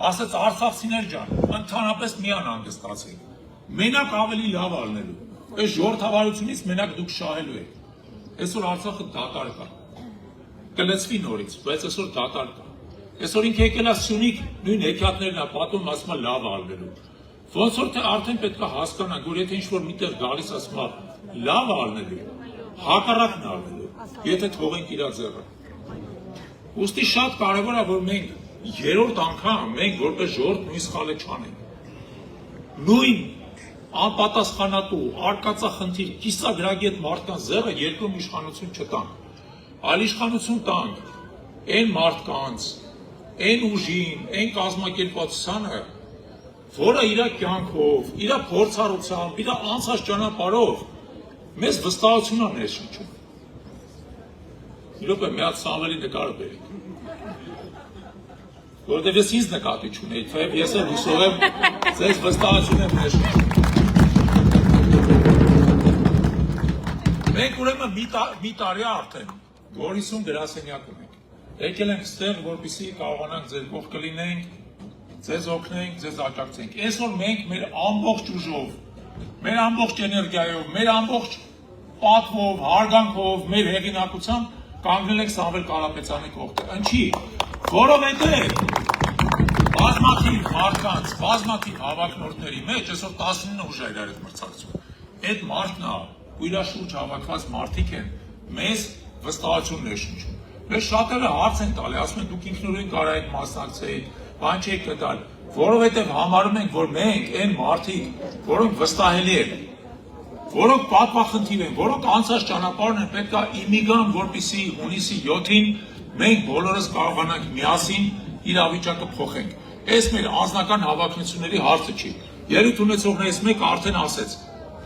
ասաց արցախցիներ ջան, ընդհանրապես մի անհանգստացեք, մենակ ավելի լավ ալնելու, այս ժողովրդավարությունից մենակ դուք շահելու եք, այսօր Արցախը դատարկ է, կլցվի նորից, բայց այսօր դատարկ է, այսօր ինքը եկել է Սյունիք, նույն հեքիաթներն է պատում, ասում է լավ ալնելու, ոնց որ թե արդեն պետք է հասկանանք, որ եթե ինչ-որ միտեղ գալիս ասում է լավ ալնելու, հակառակն ալնելու, եթե թողենք իր ձեռը։ Ուստի շատ կարևոր է, որ մենք երրորդ անգամ մենք որպես ժողովուրդ նույն սխալը չանենք։ Նույն անպատասխանատու, արկածախնդիր, կիսագրագի այդ մարդկանց ձեռը երկրում իշխանություն չտանք, այլ իշխանություն տանք այն մարդկանց, այն ուժին, այն կազմակերպվածությանը, որը իր կյանքով, իր փորձառությամբ, իր անցած ճանապարհով մեզ վստահություն է ներշնչում։ Իրոք է մի հատ Սամվելի նկարը բերեք, որովհետև ես ինձ նկատի չունեի, թեև ես էլ հուսով եմ ձեզ վստահություն եմ ներշնչում։ Մենք ուրեմն մի տարի արդեն Գորիսում գրասենյակ ունենք, եկել ենք ստեղ, որպեսզի կարողանանք ձեր կողքը լինենք, ձեզ օգնենք, ձեզ աջակցենք։ Այսօր մենք մեր ամբողջ ուժով, մեր ամբողջ էներգիայով, մեր ամբողջ պատվով, հարգանքով, մեր հեղինակությամբ կանգնել ենք Սամվել Կարապետյանի կողքը։ Ինչի՞։ Որովհետև բազմաթիվ մարդկանց, բազմաթիվ հավաքնորդների մեջ այսօր 19 ուժ է իրար հետ մրցակցում։ Այդ մարդն է, ու իր շուրջ հավաքված մարդիկ են մեզ վստահություն ներշնչում։ Մեր շատերը հարց են տալի, ասում են դուք ինքնուրույն կարող եք մասնակցեիք, բան չեք կտալ, որովհետև համարում ենք, որ մենք այն մարդիկ, որոնք վստահելի են, որոնք պատվախնդիր են, որոնք անցած ճանապարհն են, պետք է իմիգան, որպեսզի հունիսի 7-ին մենք բոլորս կարողանանք միասին իրավիճակը փոխենք։ Այս մեր անձնական հավակնությունների հարցը չի։ Ելույթ ունեցողներից մեկը արդեն ասեց,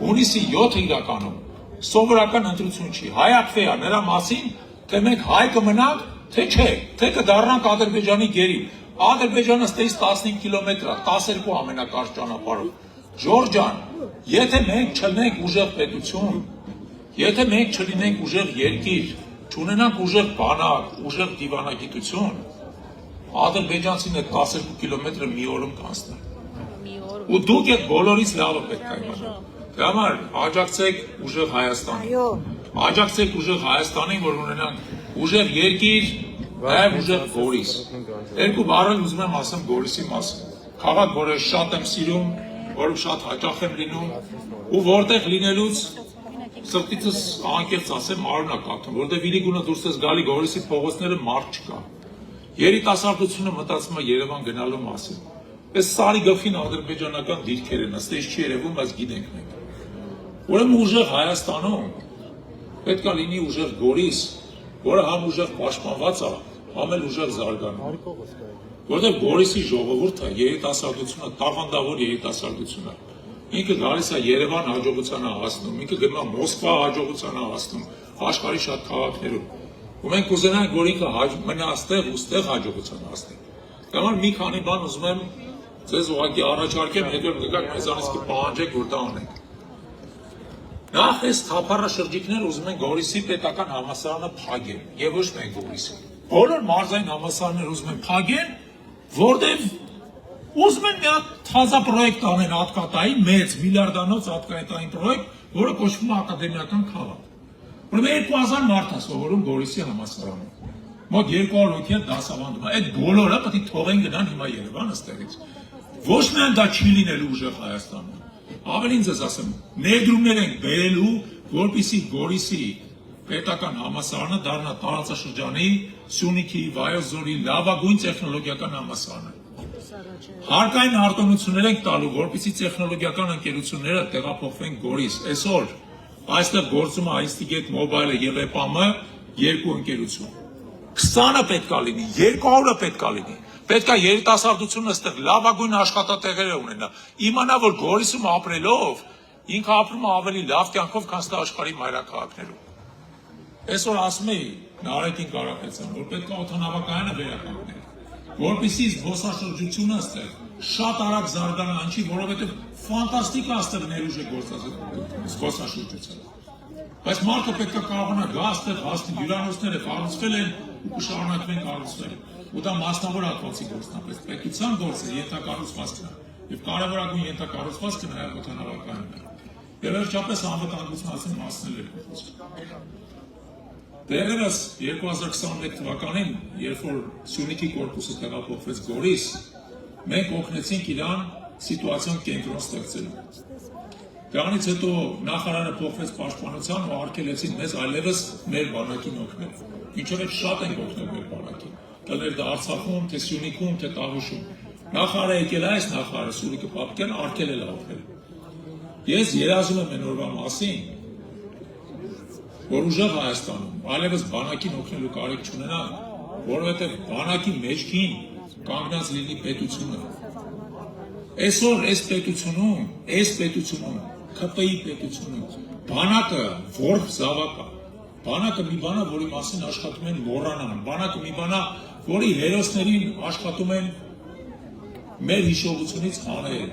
հունիսի 7-ը իրականում սովորական ընտրություն չի, հայակվե է նրա մասին, թե մենք հայ կմնանք, թե չէ, թե կդառնանք Ադրբեջանի գերի։ Ադրբեջանը ստեից 15 կիլոմետր է, 12 ամենակարճ ճանապարհով։ Ժորժ ջան, եթե մենք չլինենք ուժեղ պետություն, եթե մենք չլինենք ուժեղ երկիր, չունենանք ուժեղ բանակ, ուժեղ դիվանագիտություն, ադրբեջանցին այդ 12 կիլոմետրը մի օրում կանցնի։ Ու դուք այդ բոլորից լավը պետք է իմանաք։ Դրա համար աջակցեք ուժեղ Հայաստանին։ Աջակցեք ուժեղ Հայաստանին, որ ունենանք ուժեղ երկիր, նաև ուժեղ Գորիս։ Երկու բառեր ուզում եմ ասեմ Գորիսի մասին։ Քաղաք, որը շատ եմ սիրում, որում շատ հաճախ եմ լինում, ու որտեղ լինելուց սրտիցս անկեղծ ասեմ արունա կաթում, որտեղ Վիլիգունը դուրս ես գալի Գորիսի փողոցները մարդ չկա։ Երիտասարդությունը մտածում է Երևան գնալու մասին։ Այս սարի գլխին ադրբեջանական դիրքեր են, ըստ չի երևում, բայց գիտենք մենք։ Ուրեմն ուժեղ Հայաստանում պետք է լինի ուժեղ Գորիս, որը համ ուժեղ պաշտպանված է, համ էլ ուժեղ զարգանում։ Որտեղ Գորիսի ժողովուրդը երիտասարդությունը, տաղանդավոր երիտասարդությունը, ինքը գալիս է Երևան հաջողության է հասնում, ինքը գնում է Մոսկվա հաջողության է հասնում, աշխարհի շատ քաղաքներում։ Ու մենք կուզենանք, որ ինքը մնա այստեղ ու ստեղ հաջողության հասնի։ Դա համար մի քանի բան ուզում եմ ձեզ ուղղակի առաջարկեմ, հետո գաք մեզանից կպահանջեք, որ դա անենք։ Նախ այս թափառաշրջիկները ուզում են Գորիսի պետական համալսարանը փակեն, եւ ոչ միայն Գորիսի։ Բոլոր մարզային համալսարանները ուզում են փակեն, որտեղ ուզում են մի հատ թազա պրոյեկտ անեն հատկատային, մեծ միլիարդանոց հատկատային պրոյեկտ, որը կոչվում է ակադեմիական քաղաք։ Ուրեմն 2000 մարդ է սովորում Գորիսի համալսարանում։ Մոտ 200 հոգի է դասավանդում։ Այդ բոլորը պետք է թողեն գնան հիմա Երևան ըստեղից։ Ոչ միայն դա չի լինելու ուժեղ Հայաստանում։ Ավելին ձեզ ասեմ, ներդրումներ ենք բերելու, որպեսզի Գորիսի պետական համալսարանը դառնա տարածաշրջանի Սյունիքի, Վայոց ձորի լավագույն տեխնոլոգիական համալսարանը։ Հարկային արտոնություններ ենք տալու, որպեսզի տեխնոլոգիական ընկերությունները տեղափոխվեն Գորիս։ Այսօր այստեղ գործում է Instigate Mobile-ը եւ EPAM-ը երկու ընկերություն։ 20-ը պետք է լինի, 200-ը պետք է լինի։ Պետք է երիտասարդությունը այստեղ լավագույն աշխատատեղեր ունենա։ Իմանա, որ Գորիսում ապրելով ինքը ապրում է ավելի լավ կյանքով, քան ստա աշխարհի մայրաքաղաքներում։ Այսօր ասում էի Նարեկին Կարապետյան, որ պետք է օդանավակայանը վերականգնել, որպեսզի զբոսաշրջությունը այստեղ շատ արագ զարգանա, որովհետև ֆանտաստիկ է այստեղ ներուժ է զբոսաշրջությունը։ Բայց մարդը պետք է կարողանա գա այստեղ հասնել, հյուրանոցները կառուցվել են ու կշարունակվեն կառուցվել։ Ու դա մասնավոր հատվածի գործն է, բայց պետության գործը ենթակառուցվածքն է, եւ կարևորագույն ենթակառուցվածքը նաեւ օդանավակայանն է։ Եվ վերջապես անվտանգության մասին երկու խոսք։ Դեռևս 2021 թվականին, երբ որ Սյունիքի կորպուսը տեղափոխվեց Գորիս, մենք օգնեցինք իրան սիտուացիոն կենտրոն ստեղծելու։ Դրանից հետո նախարարը փոխվեց պաշտպանության ու արգելեցին մեզ այլևս մեր բանակին օգնել։ Ինչով էլ շատ ենք օգնել մեր բանակին։ Կներ դա Արցախում, թե Սյունիքում, թե Տավուշում։ Նախարարը եկել է, այս նախարարը Սուրիկը Պապկյան արգելել է օգնել։ Ես երազում եմ այն օրվա մասին, որ ուժեղ Հայաստանում այլևս բանակին օգնելու կարիք չունենա, որովհետև բանակի մեջքին կանգնած լինի պետությունը։ Այսօր այս պետությունում, ԿՊ-ի պետությունում, բանակը որբ զավակ է, բանակը մի բան է, որի մասին աշխատում են մոռանան, բանակը մի բան է, որի հերոսներին աշխատում են մեր հիշողությունից հանել,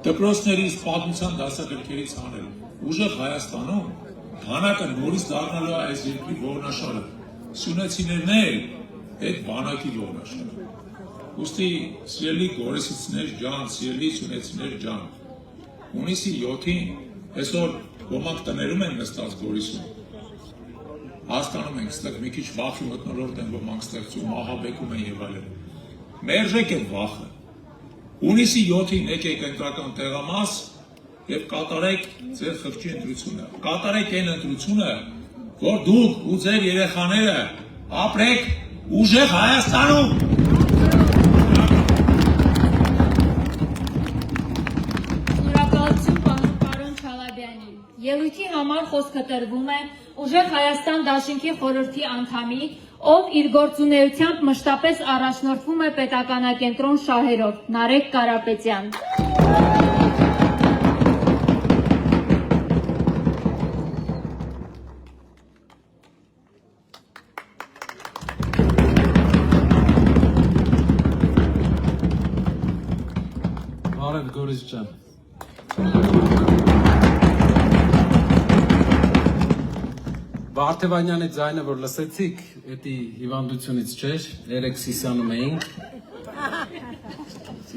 դպրոցներից, պատմության դասագրքերից հանել։ Ուժեղ Հայաստանում բանակը նորից դառնալու է այս երկրի ողնաշարը, սյունեցիներն էլ այդ բանակի ողնաշարը։ Ուստի սիրելի գորիսիցներ ջան, սիրելի սյունեցիներ ջան, հունիսի 7-ին այսօր ոմանք տներում են նստած Գորիսում, հասկանում ենք ստեղ մի քիչ վախի մթնոլորտ են ոմանք ստեղծում, ահաբեկում են եւ այլն։ Մերժեք այդ վախը։ Հունիսի 7-ին եկեք ընտրական տեղամաս եւ կատարեք ձեր խղճի ընտրությունը։ Կատարեք այն ընտրությունը, որ դուք ու ձեր երեխաները ապրեք ուժեղ Հայաստանում։ Շնորհակալություն պարոն Չալաբյանին։ Ելույթի համար խոսքը տրվում է Ուժեղ Հայաստան դաշինքի խորհրդի անդամի, ով իր գործունեությամբ մշտապես առաջնորդվում է պետականակենտրոն շահերով, Նարեկ Կարապետյան։ Բարև Գորիս ջան։ Վարդևանյանի ձայնը, որ լսեցիք, էդի հիվանդությունից չէր, երեք սիսանում էինք։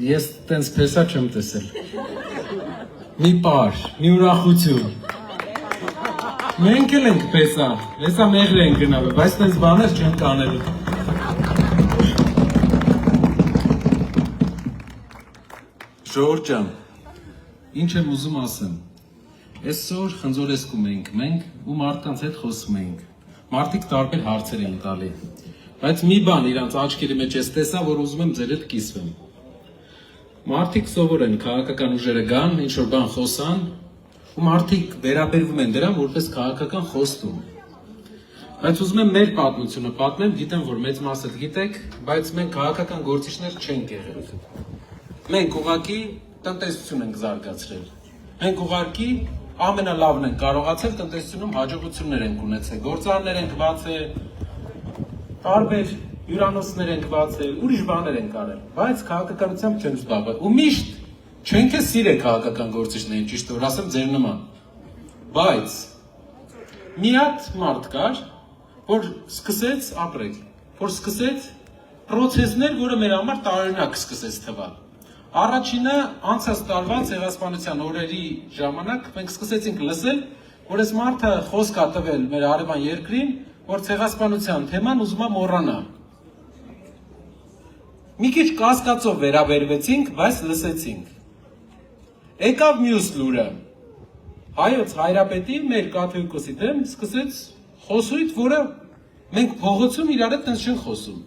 Ես տենց փեսա չեմ տեսել։ Մի պար, մի ուրախություն։ Մենք էլ ենք փեսա, հեսա մեղր ենք գնալու, բայց տենց բաներ չեն կանելու։ Ժողովուրդ ջան, ինչ եմ ուզում ասեմ։ Այսօր խնձորեսկում ենք մենք ու մարդկանց հետ խոսում ենք։ Մարդիկ տարբեր հարցեր են տալի։ Բայց մի բան իրանց աչքերի մեջ ես տեսա, որ ուզում եմ ձեր հետ կիսվեմ։ Մարդիկ սովոր են քաղաքական ուժերը գան, ինչ որ բան խոսան, ու մարդիկ վերաբերվում են դրան որպես քաղաքական խոստում։ Բայց ուզում եմ մեր պատմությունը պատմեմ, գիտեմ, որ մեծ մասը գիտեք, բայց մենք քաղաքական գործիչներ չենք եղել։ Մենք ուղղակի տնտեսություն ենք զարգացրել։ Մենք ուղղակի ամենալավն ենք կարողացել տնտեսությունում հաջողություններ ենք ունեցել, գործարաններ ենք բացել, տարբեր հյուրանոցներ ենք բացել, ուրիշ բաներ ենք արել, բայց քաղաքականությամբ չենք զբաղվել։ Ու միշտ չենք է սիրել քաղաքական գործիչներին, ճիշտ որ ասեմ ձեր նման։ Բայց մի հատ մարդ կար, որ սկսեց ապրել, որ սկսեց պրոցեսներ, որը մեր համար տարօրինակ սկսեց թվալ։ Առաջինը անցած տարվա ցեղասպանության օրերի ժամանակ մենք սկսեցինք լսել, որ այս մարդը խոսք է տվել մեր հարևան երկրին, որ ցեղասպանության թեման ուզում է մոռանա։ Մի քիչ կասկածով վերաբերվեցինք, բայց լսեցինք։ Եկավ մյուս լուրը։ Հայոց Հայրապետի մեր կաթողիկոսի դեմ սկսեց խոսույթ, որը մենք փողոցում իրար հետ տենց չեն խոսում։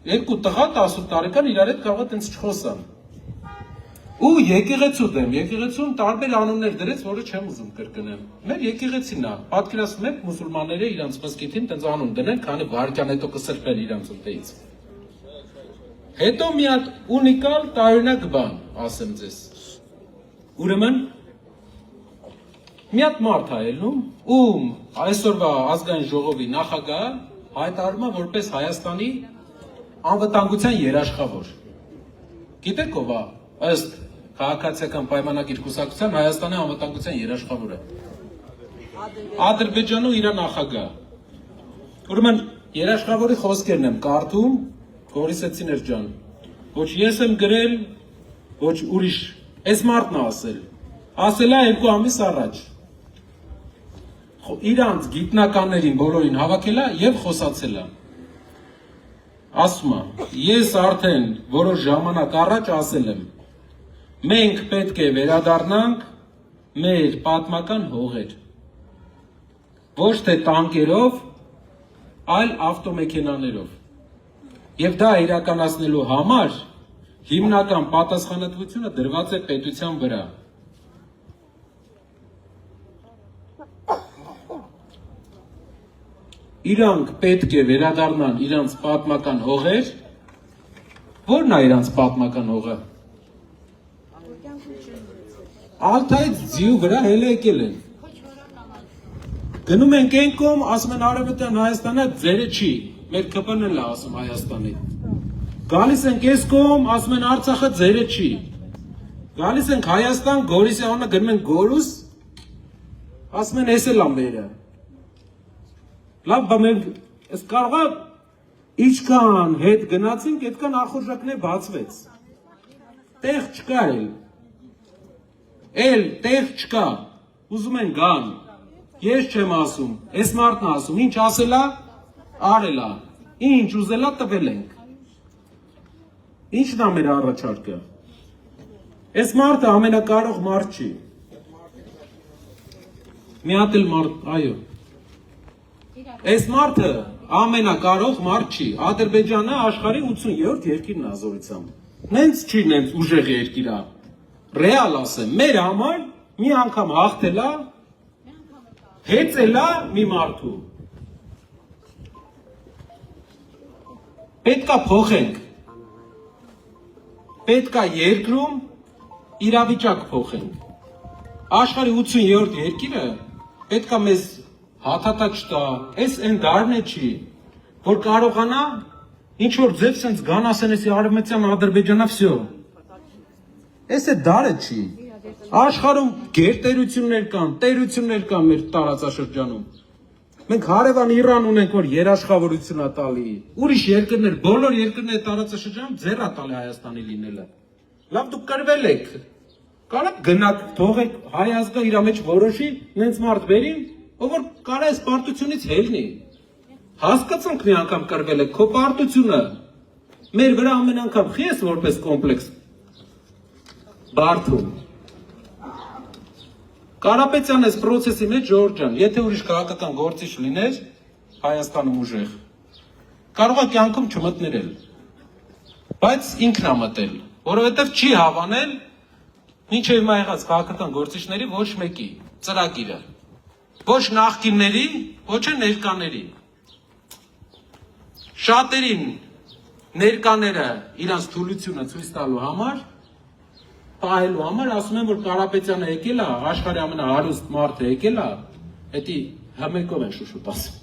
Երկու տղա 18 տարեկան իրար հետ կարող է տենց չխոսան։ Ու եկեղեցու դեմ, եկեղեցուն տարբեր անուններ դրեց, որը չեմ ուզում կրկնեմ։ Մեր եկեղեցին է, պատկերացնում եք մուսուլմանները իրանց մզկիթին տենց անուն դնեն, քանի վարկյան հետո կսրբեն իրանց ուտեից։ Հետո մի հատ ունիկալ տարօրինակ բան, ասեմ ձեզ։ Ուրեմն մի հատ մարդ է ելնում, ում այսօրվա ազգային ժողովի նախագահը հայտարարում է որպես Հայաստանի անվտանգության երաշխավոր։ Գիտեք ով է, ըստ քաղաքացիական պայմանագիր կուսակցության Հայաստանի անվտանգության երաշխավորը։ Ադրբեջանու իր նախագահ։ Ուրեմն երաշխավորի խոսքերն եմ կարդում, Գորիսեցիներ ջան։ Ոչ ես եմ գրել, ոչ ուրիշ, այս մարդն է ասել։ Ասել է 2 ամիս առաջ։ Իրանց գիտնականներին բոլորին հավաքել է եւ խոսացել է։ Ասում է, ես արդեն որոշ ժամանակ առաջ ասել եմ, մենք պետք է վերադառնանք մեր պատմական հողեր, ոչ թե տանկերով, այլ ավտոմեքենաներով, եւ դա իրականացնելու համար հիմնական պատասխանատվությունը դրված է պետության վրա։ Իրանք պետք է վերադառնան իրանց պատմական հողեր, որն է իրանց պատմական հողը։ Ալթայից ձիու վրա հելը եկել են։ Գնում ենք այն կողմ, ասում են Արևմտյան Հայաստանը ձերը չի, մեր ԿՊՆ-ն է ասում Հայաստանի։ Գալիս ենք այս կողմ, ասում են Արցախը ձերը չի։ Գալիս ենք Հայաստան, Գորիսի անունը գնում են Գորուս, ասում են էս էլ է մերը։ Լավ, բա մենք ես կարողա ինչքան հետ գնացինք, այդքան ախորժակներ բացվեց։ Տեղ չկա էլ տեղ չկա, ուզում են գան, ես չեմ ասում, այս մարդն ասում, ինչ ասելա, արելա, ինչ ուզելա տվել ենք։ Ինչն է մեր առաջարկը։ Այս մարդը ամենակարող մարդ չի։ Մի հատ էլ մարդ, այո։ Այս մարդը ամենակարող մարդ չի։ Ադրբեջանը աշխարհի 80-րդ երկիրն է ազորությամբ։ Նենց չի, նենց ուժեղ երկիր է։ Ռեալ ասեմ, մեր համար մի անգամ հաղթել է, հեծել է մի մարդու։ Պետքա փոխենք։ Պետքա երկրում իրավիճակ փոխենք։ Աշխարհի 80-րդ երկիրը պետքա մեզ հաթաթա չտա, այս այն դարն է չի, որ կարողանա ինչ որ ձև սենց գան ասեն էսի արևմտյան Ադրբեջանա վсё։ Այս է դարը չի։ Աշխարհում գերտերություններ կան, տերություններ կան մեր տարածաշրջանում։ Մենք հարևան Իրան ունենք, որ երաշխավորություն է տալի։ Ուրիշ երկրներ, բոլոր երկրները տարածաշրջանում ձեռ է տալի Հայաստանի լինելը։ Լավ դուք կրվել եք։ Կարա գնաք, թողեք հայ ազգը իր մեջ որոշի, նենց մարդ բերին, ով որ կարա այս պարտությունից հելնի։ Հասկացանք մի անգամ կրվել եք, քո պարտությունը։ Մեր վրա ամեն անգամ խի ես որպես կոմպլեքս բարդում։ Կարապետյան այս պրոցեսի մեջ Ժորժ ջան, եթե ուրիշ քաղաքական գործիչ լիներ Հայաստանում ուժեղ, կարող է կյանքում չմտներել։ Բայց ինքն է մտել, որովհետև չի հավանել մինչև հիմա եղած քաղաքական գործիչների ոչ մեկի ծրագիրը։ Ոչ նախկինների, ոչ էլ ներկաների։ Շատերին ներկաները իրանց թուլությունը ցույց տալու համար, պահելու համար ասում են, որ Կարապետյանը եկել է, աշխարհի ամենահարուստ մարդը եկել է, էդի համերգով են շուշուտ ասում։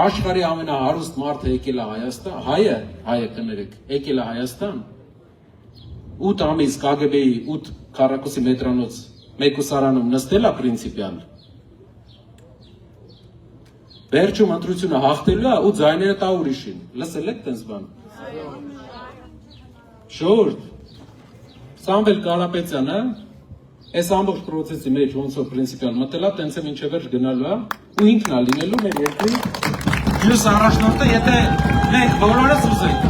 Աշխարհի ամենահարուստ մարդը եկել է Հայաստան, հայը կներեք, եկել է Հայաստան, 8 ամիս KGB-ի 8 քառակուսի մետրանոց մեկուսարանում նստել է պրինցիպիալ։ Վերջում ընտրությունը հաղթելու է ու ձայները տա ուրիշին։ Լսել եք տենց բան։ Շորտ Սամվել Կարապետյանը այս ամբողջ պրոցեսի մեջ ոնց որ պրինցիպիալ մտել է, տենց է մինչև վերջ գնալու է ու ինքն է լինելու մեր երկրի մյուս առաջնորդը, եթե մենք բոլորս ուզենք։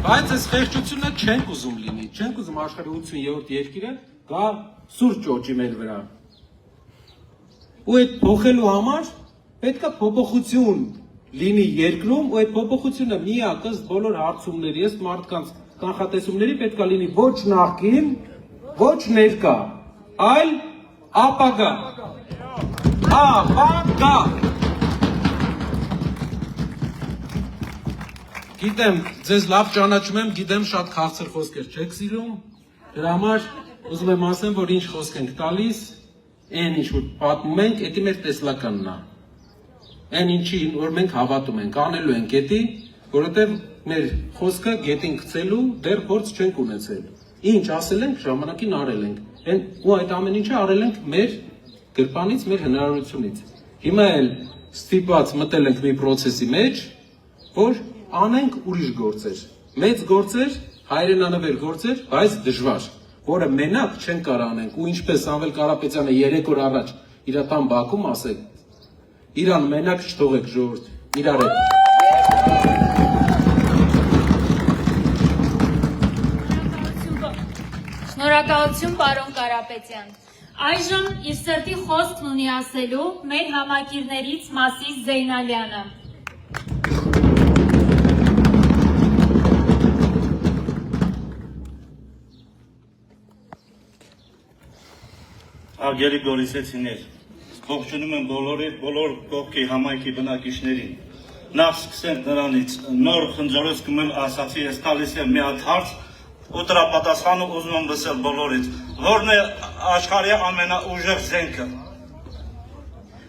Բայց այս խեղճությունը չենք ուզում լինի, չենք ուզում աշխարհի 80-րդ երկիրը գա սուրճ ճոճի մեր վրա։ Ու այդ փոխելու համար պետք է փոփոխություն լինի երկրում, ու այդ փոփոխությունը միակ ըստ բոլոր հարցումների, ըստ մարդկանց կանխատեսումների պետք է լինի ոչ նախկին, ոչ ներկա, այլ ապագա։ Ապագա։ Գիտեմ, ձեզ լավ ճանաչում եմ, գիտեմ շատ քաղցր խոսքեր չեք սիրում, դրա համար ուզում եմ ասեմ, որ ինչ խոսք ենք տալիս, այն ինչ որ պատմում ենք, դա մեր տեսլականն է։ Այն ինչին, որ մենք հավատում ենք, անելու ենք էդի, որովհետև մեր խոսքը գետին գցելու դեռ փորձ չենք ունեցել։ Ինչ ասել ենք, ժամանակին արել ենք։ Ու այդ ամեն ինչը արել ենք մեր գրպանից, մեր հնարավորությունից։ Հիմա էլ ստիպված մտել ենք մի պրոցեսի մեջ, որ անենք ուրիշ գործեր։ Մեծ գործեր, հայրենանվեր գործեր, բայց դժվար, որը մենակ չեն կարող անենք։ Ու ինչպես Սամվել Կարապետյանը 3 օր առաջ իր տան բակում ասել, Իրան մենակ չթողեք ժողովուրդ, իրար հետ։ Շնորհակալություն պարոն Կարապետյան։ Այժմ իր սրտի խոսքն ունի ասելու մեր համակիրներից Մասիս Զեյնալյանը։ Արգելի գորիսեցիներ, ողջունում եմ բոլոր կողքի համայնքի բնակիչներին։ Նախ սկսենք նրանից, նոր խնձորես կմել ասացի, ես տալիս եմ մի հատ հարց, ու դրա պատասխանը ուզում եմ լսել բոլորից, որն է աշխարհի ամենաուժեղ զենքը,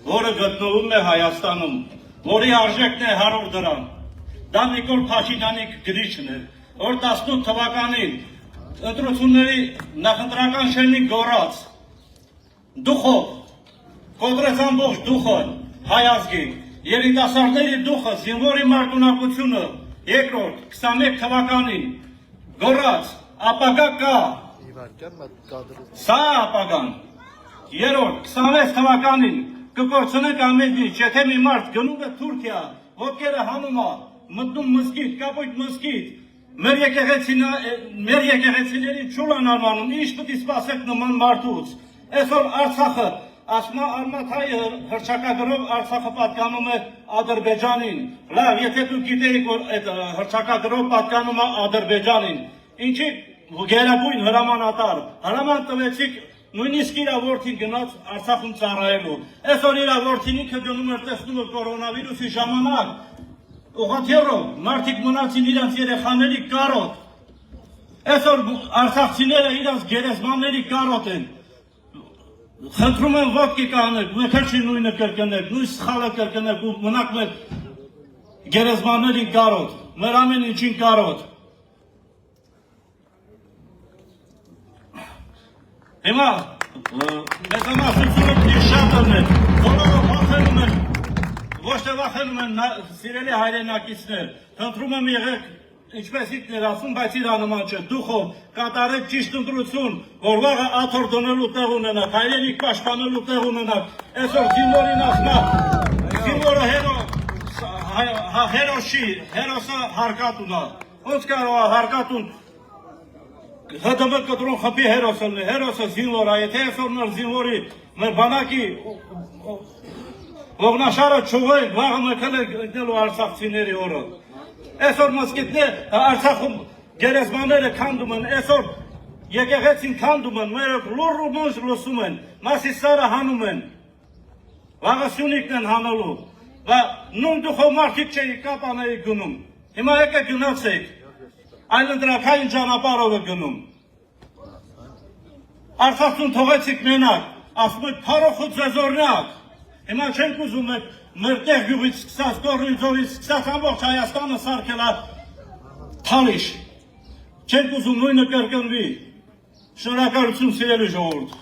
որը գտնվում է Հայաստանում, որի արժեքն է 100 դրամ։ Դա Նիկոլ Փաշինյանի գրիչն է, որ 18 թվականին ընտրությունների նախընտրական շենի գոռաց դուխով, կոտրեց ամբողջ դուխը, հայ ազգի, երիտասարդների դուխը, զինվորի մարտունակությունը, երկրորդ, 21 թվականին, գոռաց, ապագա կա, սա ապագան, երրորդ, 26 թվականին, կկործնենք ամեն ինչ, եթե մի մարդ գնում է Թուրքիա, ոտքերը հանում է, մտնում մզկիթ, կապույտ մզկիթ, մեր եկեղեցիների չուլ են արմանում, ինչ պետք է սպասեք նման մարդուց, այսօր Արցախը ասма արմաթայի հրճակագրով Արցախը պատկանում է Ադրբեջանին։ Լավ, եթե դու գիտեիք, որ այդ հրճակագրով պատկանում է Ադրբեջանին, ինչի գերագույն հրամանատար, հրաման տվեցիք նույնիսկ իր որդին գնաց Արցախում ծառայելու։ Այսօր իր որդին ինքը գնում էր տեսնում էր կորոնավիրուսի ժամանակ, ուղղաթիռով մարդիկ մնացին իրենց երեխաների կարոտ։ Այսօր արցախցիները իրենց գերեզմանների կարոտ են։ Խնդրում եմ ոտքի կանեք, մեկ չի նույնը կրկնեք, նույն սխալը կրկնեք ու մնաք մեր գերեզմանների կարոտ, մեր ամեն ինչին կարոտ։ Հիմա մեծամասնությունը շատ են, բոլորը վախենում են, ոչ թե վախենում են սիրելի հայրենակիցներ, խնդրում եմ եղեք ինչպես ինքն էր ասում, բայց իր անման չէ, դուխով կատարեք ճիշտ ընտրություն, որ վաղը աթոռ դնելու տեղ ունենաք, հայրենիք պաշտպանելու տեղ ունենաք, այսօր զինվորին ասма, զինվորը հերոսը հարկատուն է, ոնց կարող է հարկատուն ՀԴՄ կտրուն խփի հերոսը լինի, հերոսը զինվոր է, եթե այսօր նոր զինվորի մեր բանակի ողնաշարը չուղենք, վաղը մեկել է գտնելու արցախցիների օրը։ Այսօր մոսկիթներ Արցախում գերեզմանները քանդում են, այսօր եկեղեցին քանդում են, մեր լուռ ու մոժ լսում են, Մասիսարը հանում են, վաղը Սյունիքն են հանելու, và նույն դուխով մարդիկ չէի կապաների գնում, հիմա եկեք գնացեք, այլ ընդրակային ճանապարհով է գնում, Արցախում թողեցիք մենակ, ասում եք փարոխ ու ձեզորնակ, հիմա չենք ուզում եք մեր տեղ գյուղից սկսած, Կոռնի ձորից սկսած ամբողջ Հայաստանը սարքել է թալիշ, չենք ուզում նույնը կրկնվի, շնորհակալություն սիրելի ժողովուրդ։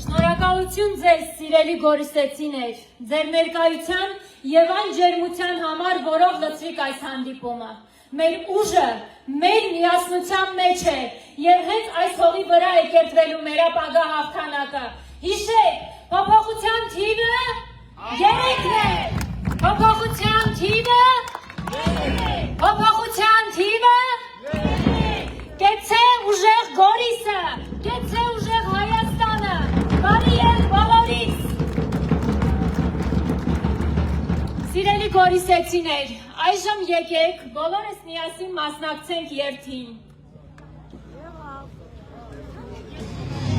Շնորհակալություն ձեզ, սիրելի գորիսեցիներ, ձեր ներկայության եւ այն ջերմության համար, որով լցրիք այս հանդիպումը։ Մեր ուժը, մեր միասնության մեջ է եւ հենց այս հողի վրա է կերտվելու մեր ապագա հաղթանակը։ Հիշեք, փոփոխության թիվը 3 է։ Փոփոխության թիվը 3 է։ Փոփոխության թիվը 3 է։ Կեցե ուժեղ Գորիսը, կեցե ուժեղ Հայաստանը։ Բարի ել բոլորիս։ Սիրելի գորիսեցիներ, այժմ եկեք բոլորս միասին մասնակցենք երթին։